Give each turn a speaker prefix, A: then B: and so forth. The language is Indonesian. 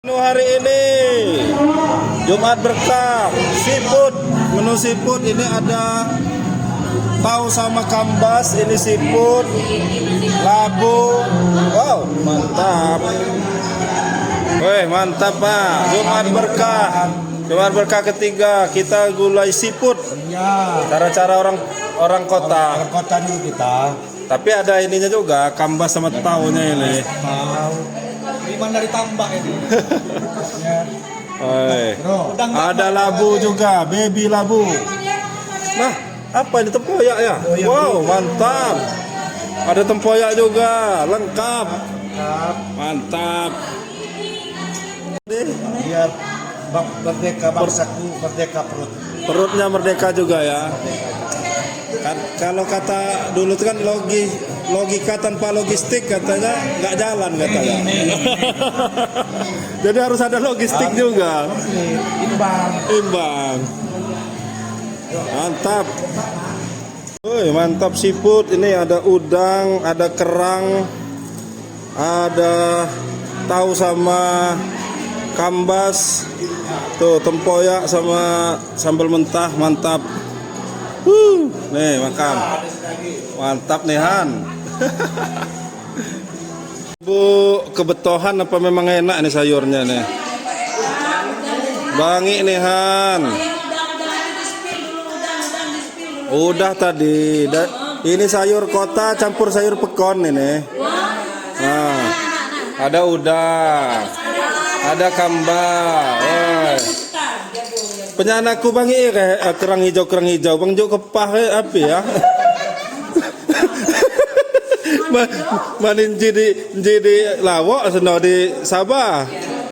A: Menu hari ini Jumat berkah seafood. Menu seafood ini ada tahu sama kambas, ini seafood, labu. Wow, mantap. Weh, mantap Pak. Jumat berkah. Jumat berkah ketiga kita gulai seafood.
B: Ya.
A: Cara-cara orang kota.
B: Orang kota dulu kita.
A: Tapi ada ininya juga, kambas sama tahunya ini.
B: Tahu. Gimana dari tambak ini? Ya.
A: Oi.
B: Bro,
A: Ada labu juga, baby labu. Nah, apa ini tempoyak ya? Wow, mantap. Ada tempoyak juga, lengkap. Mantap.
B: Biar merdeka bangsaku, merdeka perut.
A: Perutnya merdeka juga ya. Kalau kata dulu itu kan logika tanpa logistik katanya nggak jalan katanya. Jadi harus ada logistik juga. Imbang. Mantap. Woi, mantap seafood. Ini ada udang, ada kerang, ada tahu sama kambas. Tuh tempoyak sama sambal mentah, mantap. Nih makan. Mantap nih Han. Bu, kebetohan apa memang enak nih sayurnya nih? Bangi nih Han. Udah tadi. Ini sayur kota campur sayur pekon ini. Nah, ada udang, ada kambas. Penyanaku bangi kerang hijau bang jo kepah api ya. Manin jadi lawak seno di Sabah.